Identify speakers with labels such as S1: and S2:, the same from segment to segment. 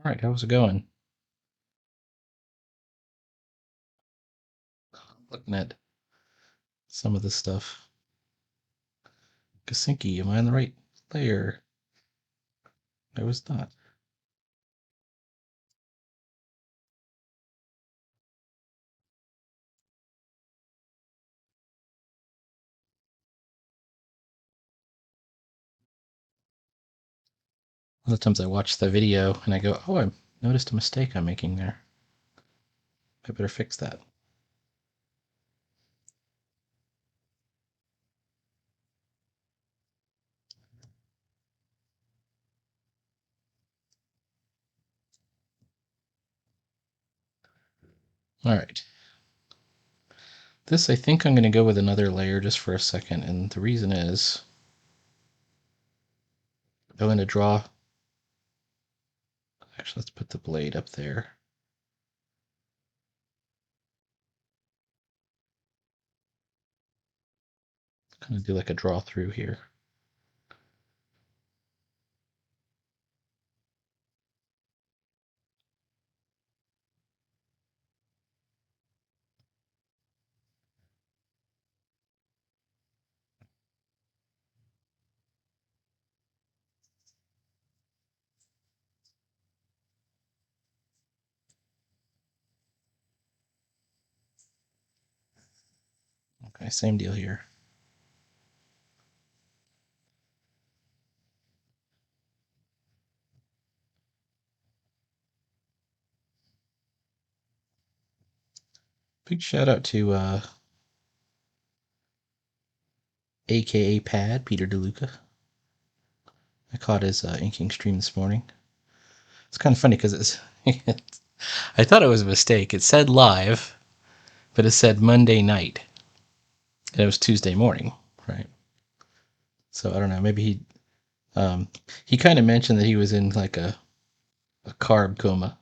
S1: Alright, how's it going? Looking at some of this stuff. Kasinki, am I on the right layer? I was not. A lot of times I watch the video and I go, oh, I noticed a mistake I'm making there. I better fix that. Alright. This, I think I'm going to go with another layer just for a second, and the reason is I'm going to draw. Actually, let's put the blade up there. Kind of do like a draw through here. Okay, same deal here. Big shout out to AKA Pad, Peter DeLuca. I caught his inking stream this morning. It's kind of funny because it's I thought it was a mistake. It said live, but it said Monday night. And it was Tuesday morning, right? So I don't know. Maybe he kind of mentioned that he was in like a carbon coma.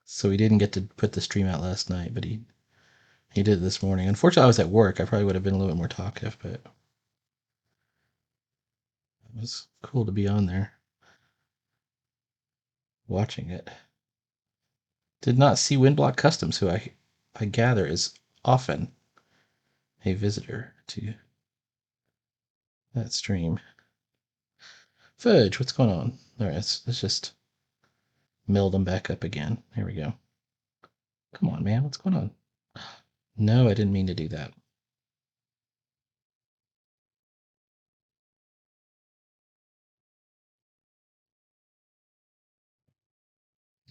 S1: So he didn't get to put the stream out last night, but he did it this morning. Unfortunately, I was at work. I probably would have been a little bit more talkative, but it was cool to be on there watching it. Did not see Windblock Customs, who I gather is often a visitor to that stream. Fudge, what's going on? All right, let's just meld them back up again. Here we go. Come on, man, what's going on? No, I didn't mean to do that.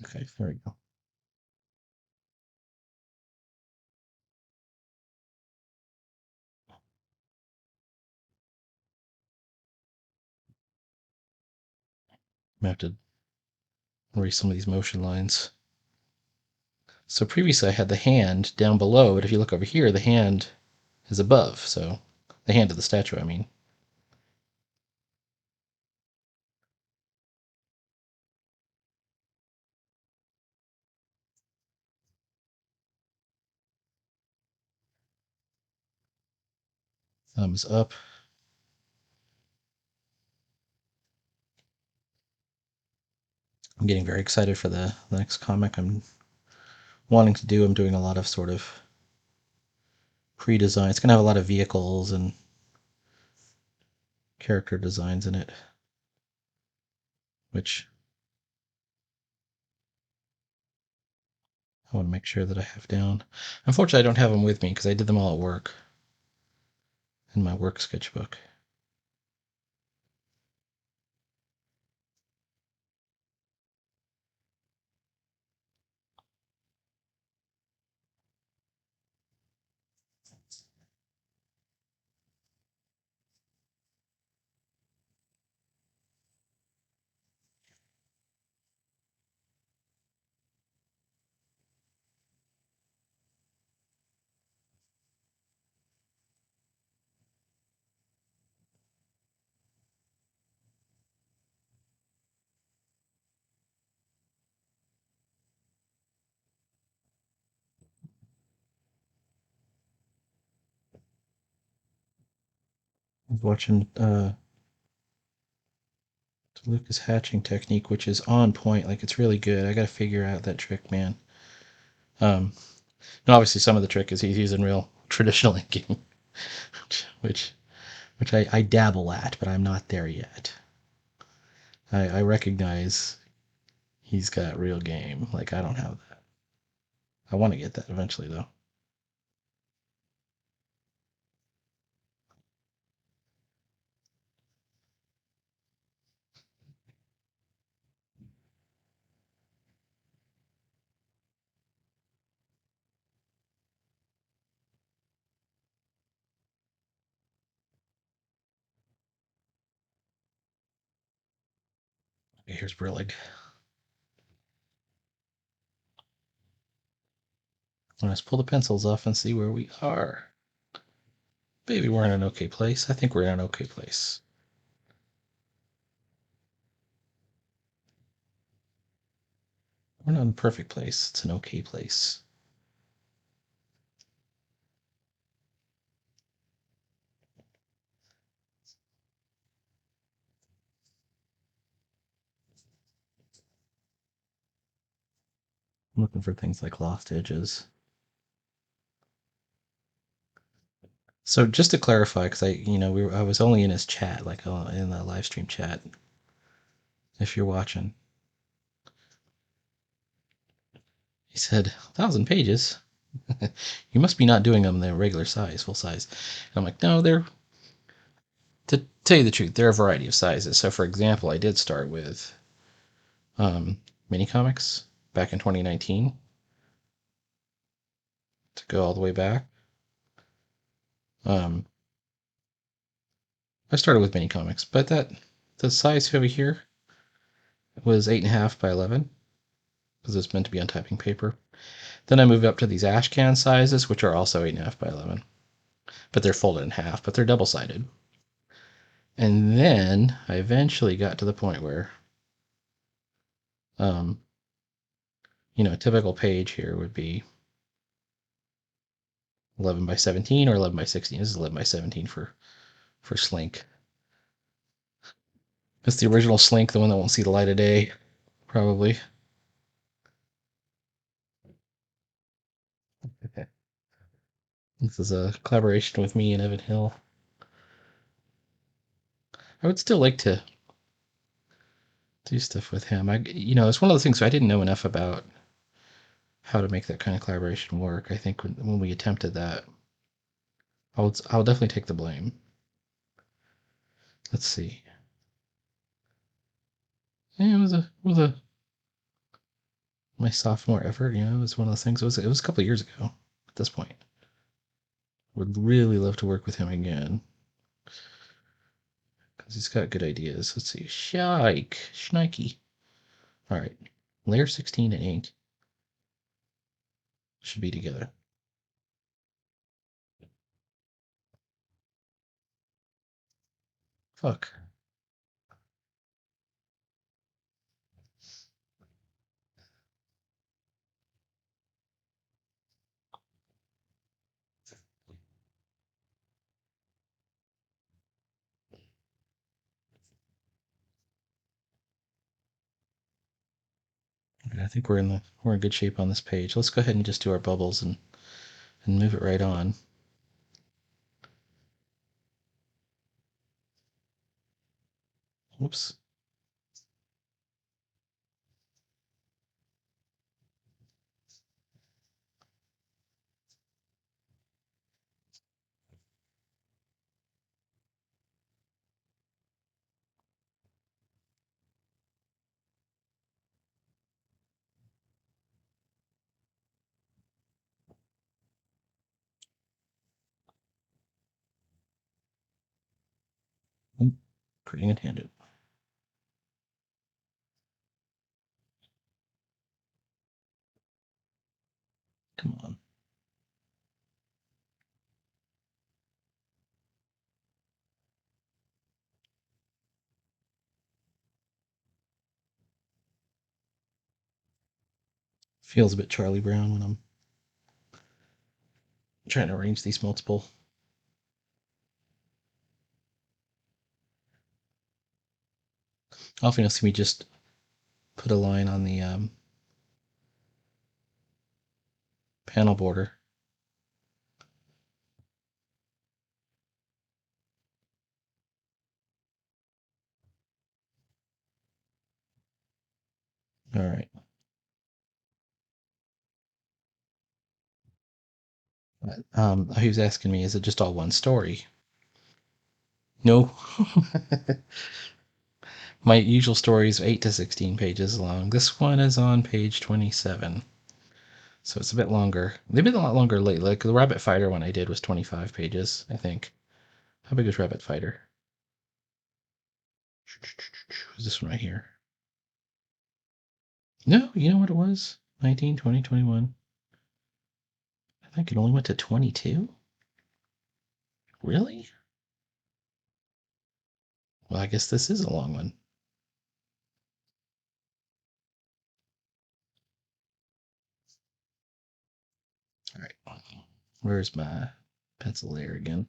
S1: Okay, there we go. I have to erase some of these motion lines. So previously I had the hand down below, but if you look over here, the hand is above. So the hand of the statue, I mean. Thumbs up. I'm getting very excited for the next comic I'm wanting to do. I'm doing a lot of sort of pre-design. It's going to have a lot of vehicles and character designs in it, which I want to make sure that I have down. Unfortunately, I don't have them with me because I did them all at work in my work sketchbook. I was watching Lucas hatching technique, which is on point. Like, it's really good. I got to figure out that trick, man. And obviously, some of the trick is he's using real traditional inking, which I dabble at, but I'm not there yet. I recognize he's got real game. Like, I don't have that. I want to get that eventually, though. Okay, here's Brillig. Let's pull the pencils off and see where we are. Maybe we're in an okay place. I think we're in an okay place. We're not in a perfect place. It's an okay place. I'm looking for things like lost edges. So just to clarify, because I was only in his chat, like in the live stream chat. If you're watching, he said 1,000 pages. You must be not doing them in their regular size, full size. And I'm like, no, they're, to tell you the truth, they're a variety of sizes. So for example, I did start with mini comics back in 2019 to go all the way back. I started with mini comics, but the size over here was 8.5 by 11 because it's meant to be on typing paper. Then I moved up to these ash can sizes, which are also 8.5 by 11, but they're folded in half, but they're double sided. And then I eventually got to the point where, a typical page here would be 11 by 17 or 11 by 16. This is 11 by 17 for Slink. It's the original Slink, the one that won't see the light of day, probably. This is a collaboration with me and Evan Hill. I would still like to do stuff with him. It's one of those things I didn't know enough about how to make that kind of collaboration work. I think when we attempted that, I'll definitely take the blame. Let's see. Yeah, it was a my sophomore effort. It was one of those things. It was a couple of years ago at this point. Would really love to work with him again because he's got good ideas. Let's see. Schnikey. All right. Layer 16 and ink should be together. Fuck. I think we're in good shape on this page. Let's go ahead and just do our bubbles and move it right on. Whoops. Creating a tangent. Come on. Feels a bit Charlie Brown when I'm trying to arrange these multiple. Often you'll see me just put a line on the panel border. All right. He was asking me, is it just all one story? No. My usual story is 8 to 16 pages long. This one is on page 27. So it's a bit longer. They've been a lot longer lately. Like the Rabbit Fighter one I did was 25 pages, I think. How big is Rabbit Fighter? Is this one right here? No, you know what it was? 19, 20, 21. I think it only went to 22. Really? Well, I guess this is a long one. All right. Where's my pencil there again?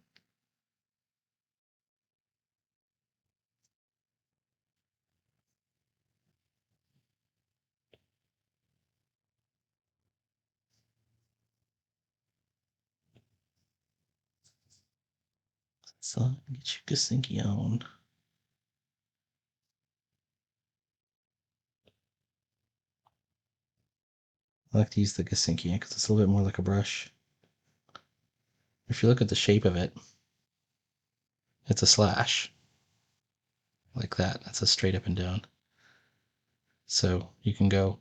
S1: So get your Gasinki on. I like to use the Gasinki because it's a little bit more like a brush. If you look at the shape of it, it's a slash. Like that. That's a straight up and down. So you can go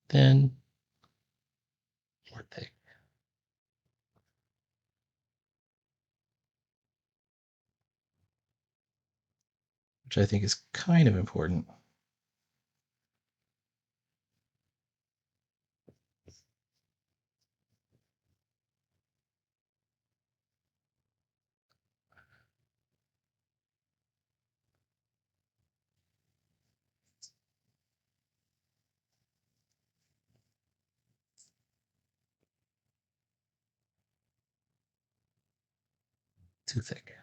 S1: thin or thick. Which I think is kind of important. Too thick.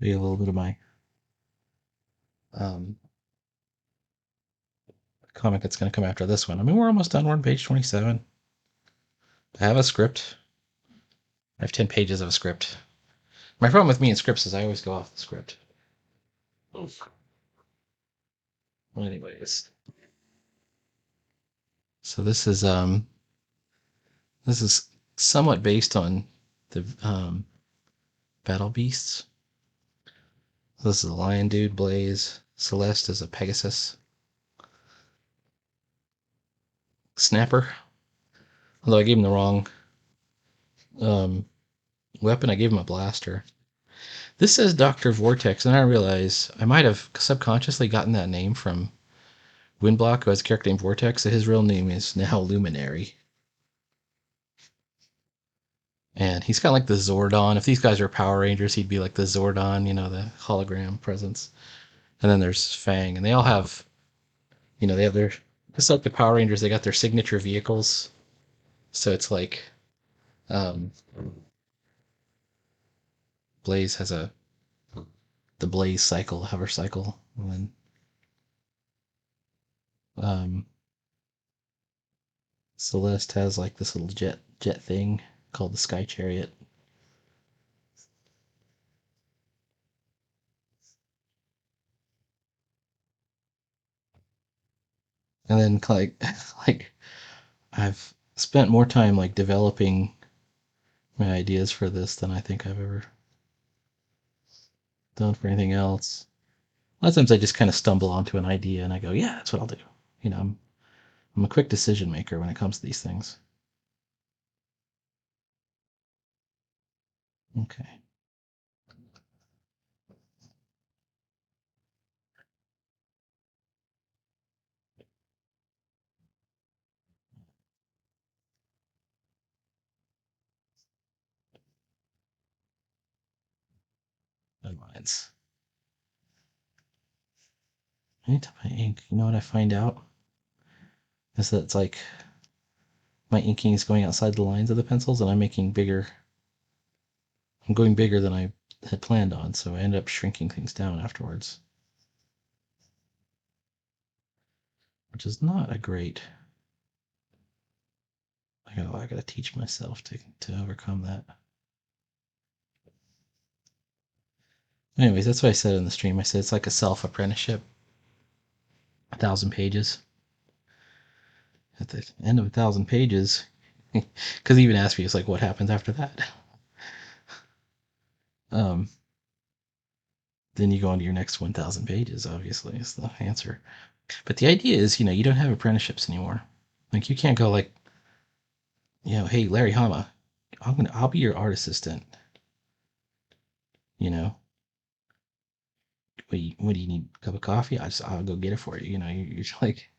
S1: Be a little bit of my um, comic that's going to come after this one. I mean, we're almost done. We're on page 27. I have a script. I have 10 pages of a script. My problem with me and scripts is I always go off the script. Oof. Well, anyways, so this is somewhat based on the battle beasts. So this is a lion dude, Blaze. Celeste is a Pegasus. Snapper. Although I gave him the wrong um, weapon, I gave him a blaster. This says Dr. Vortex, and I realize I might have subconsciously gotten that name from Windblock, who has a character named Vortex. So his real name is now Luminary. And he's kind of like the Zordon. If these guys are Power Rangers, he'd be like the Zordon, you know, the hologram presence. And then there's Fang, and they all have, you know, they have their, just like the Power Rangers, they got their signature vehicles. So it's like, um, Blaze has the Blaze cycle, hover cycle, and then um, Celeste has like this little jet thing called the Sky Chariot. And then like I've spent more time like developing my ideas for this than I think I've ever done for anything else. A lot of times I just kind of stumble onto an idea and I go, yeah, that's what I'll do. You know, I'm a quick decision maker when it comes to these things. Okay. lines. Anytime I ink, you know what I find out? Is that it's like my inking is going outside the lines of the pencils and I'm making bigger. I'm going bigger than I had planned on, so I ended up shrinking things down afterwards. Which is not a great. I gotta teach myself to overcome that. Anyways, that's what I said in the stream. I said it's like a self apprenticeship, 1,000 pages. At the end of 1,000 pages, because he even asked me, it's like, what happens after that? Um, then you go on to your next 1,000 pages. Obviously, is the answer. But the idea is, you don't have apprenticeships anymore. Like you can't go like, hey Larry Hama, I'll be your art assistant. You know, what do you need? A cup of coffee? I'll go get it for you. You're like,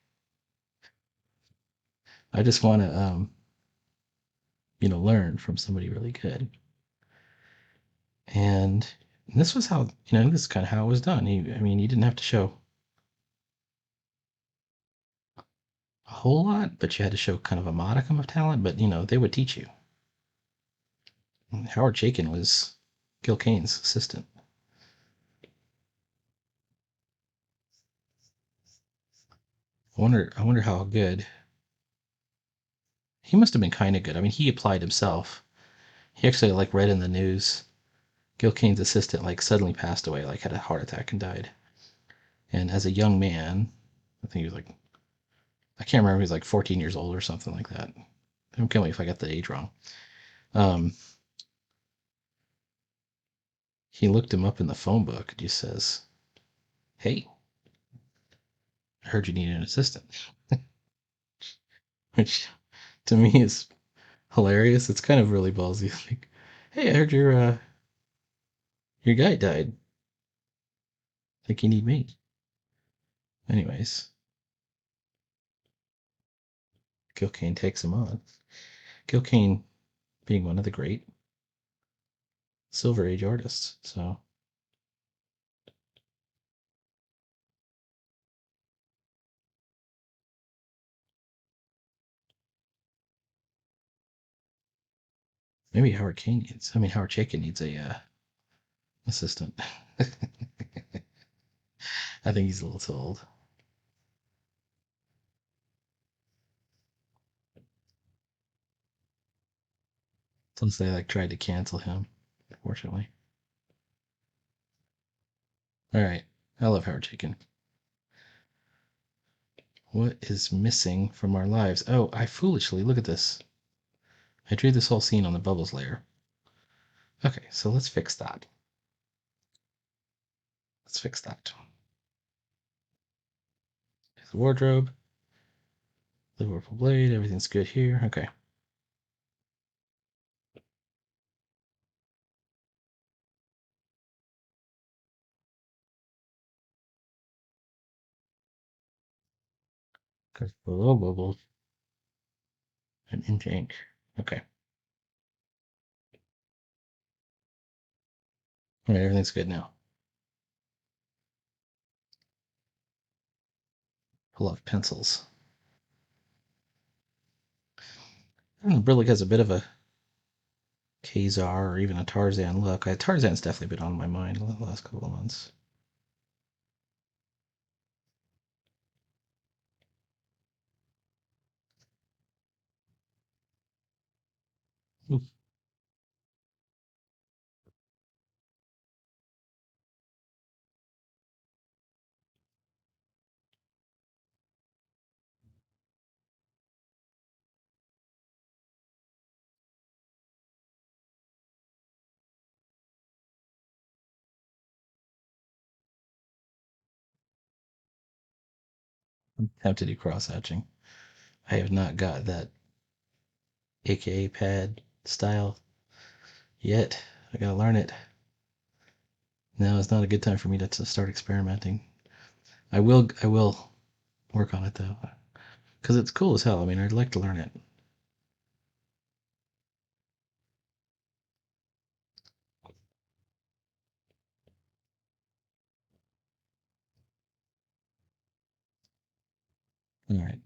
S1: I just want to learn from somebody really good. And this was how, this is kind of how it was done. You didn't have to show a whole lot, but you had to show kind of a modicum of talent. But they would teach you. Howard Chaykin was Gil Kane's assistant. I wonder how good. He must have been kind of good. He applied himself. He actually read in the news. Gil Kane's assistant suddenly passed away, had a heart attack and died. And as a young man, I think he was I can't remember, he was 14 years old or something like that. Don't kill me if I got the age wrong. Um, he looked him up in the phone book. It just says, "Hey, I heard you need an assistant," which to me is hilarious. It's kind of really ballsy. Like, "Hey, I heard your guy died. Think you need me?" Anyways, Gil Kane takes him on. Gil Kane being one of the great Silver Age artists. So maybe Howard Chaykin needs a assistant. I think he's a little too old. Since they tried to cancel him, unfortunately. All right, I love Howard Chaykin. What is missing from our lives? Oh, I foolishly look at this. I drew this whole scene on the bubbles layer. Okay, so let's fix that. Let's fix that. The wardrobe, Liverpool blade, everything's good here. Okay. Because below bubbles and into ink. Okay. All right, everything's good now. Pull off pencils. Brillig has a bit of a Kazar or even a Tarzan look. Tarzan's definitely been on my mind the last couple of months. Oof. I'm tempted to cross hatching. I have not got that AKA pad style yet. I gotta learn it. Now is not a good time for me to start experimenting. I will work on it though, because it's cool as hell. I'd like to learn it. All right.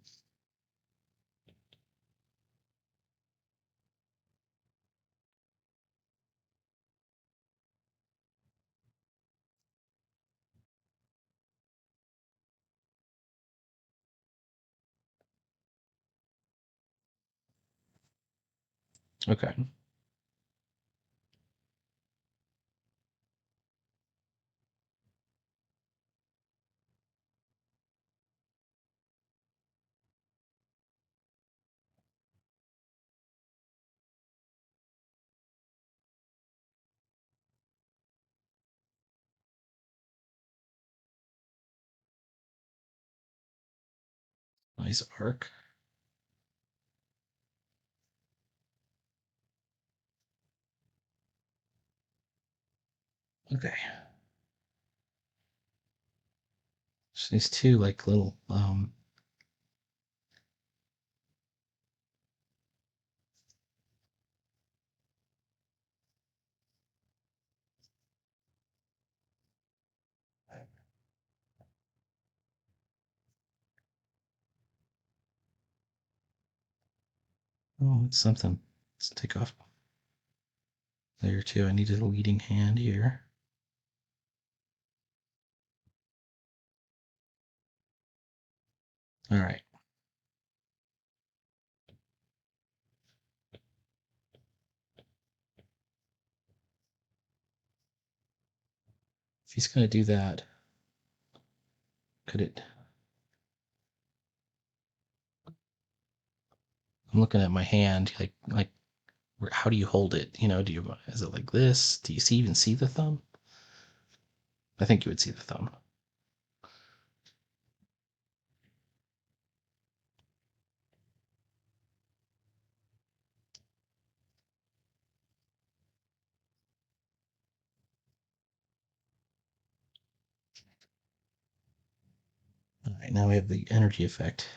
S1: Okay. Nice arc. Okay. So these two like little oh, it's something. Let's take off layer two. I needed a leading hand here. All right. If he's gonna do that, could it? I'm looking at my hand, like how do you hold it? You know, do you is it like this? Do you even see the thumb? I think you would see the thumb. All right, now we have the energy effect.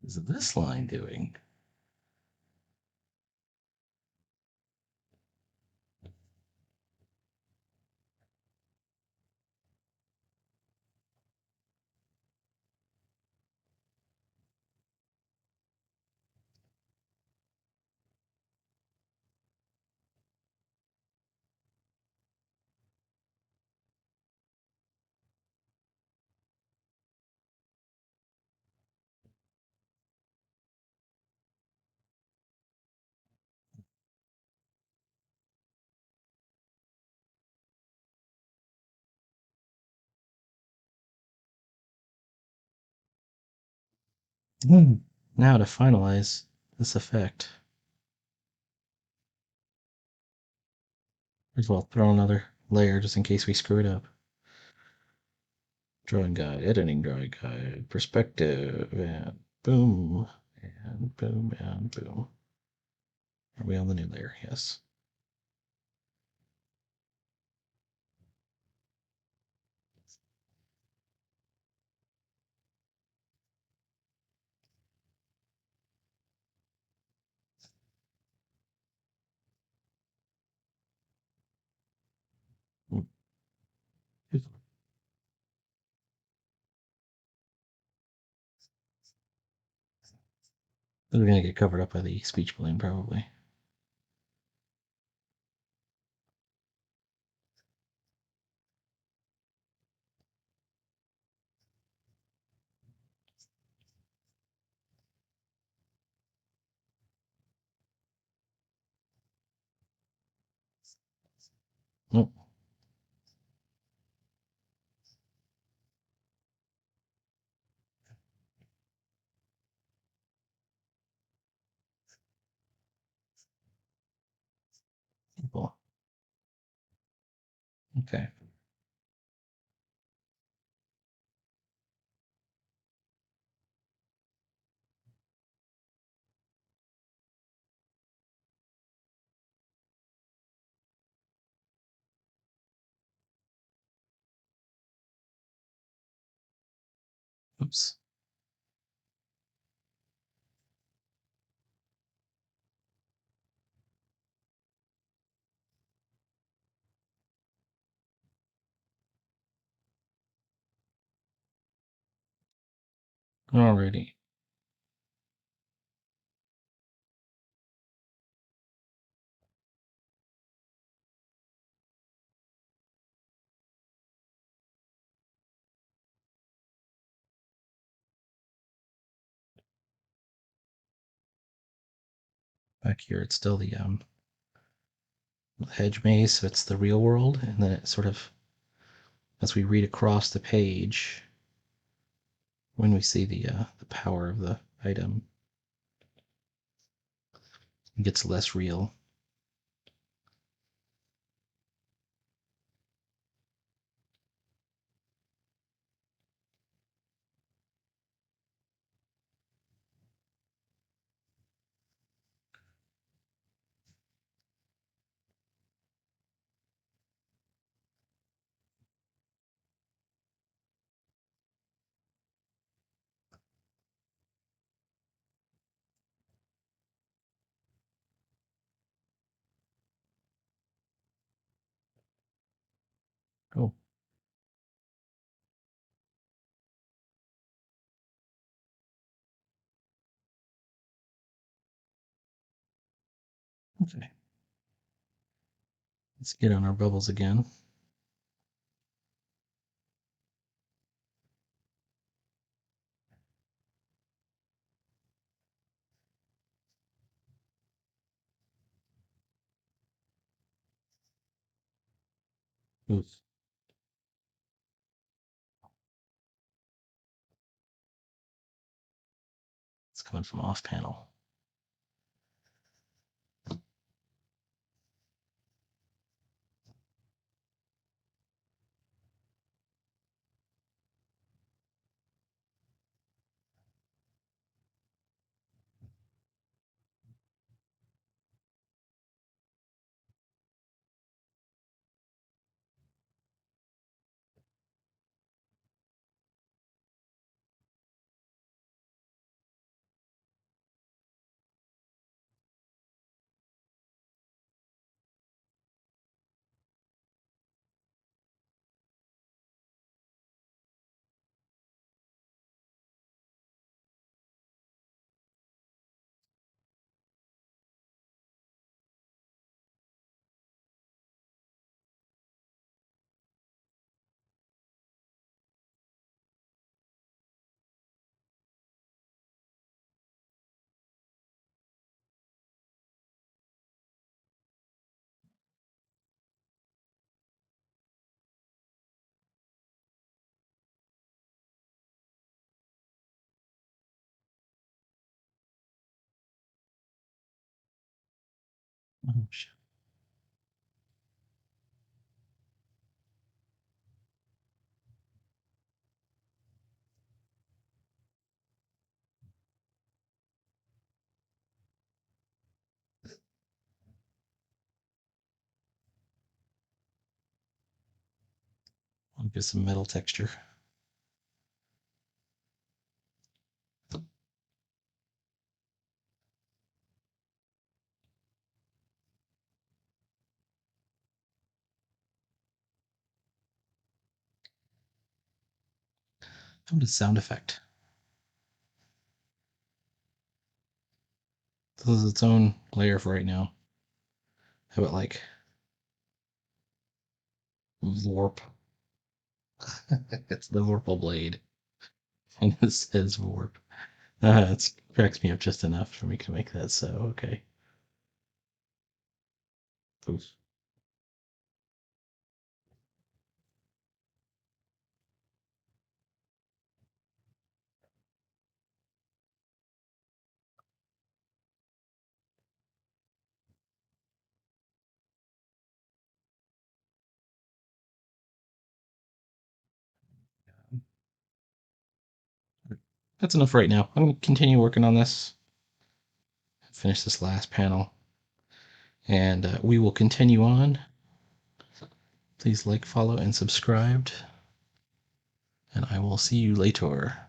S1: What is this line doing? Now to finalize this effect, as well throw another layer just in case we screw it up. Drawing guide, editing drawing guide, perspective, and boom, and boom, and boom. Are we on the new layer? Yes. They're going to get covered up by the speech balloon, probably. Oh, Cool. Okay. Oops. Alrighty. Back here, it's still the hedge maze, so it's the real world, and then it sort of, as we read across the page, when we see the power of the item, it gets less real. Oh, okay. Let's get on our bubbles again. Oof. It's coming from off panel. Oh, shit. I'll get some metal texture. How about a sound effect? This is its own layer for right now. How about like Vorp? It's the Vorpal blade. And it says Vorp. It cracks me up just enough for me to make that so. Okay. Oof. that's enough right now. I'm going to continue working on this, finish this last panel, and we will continue on. Please like, follow, and subscribe, and I will see you later.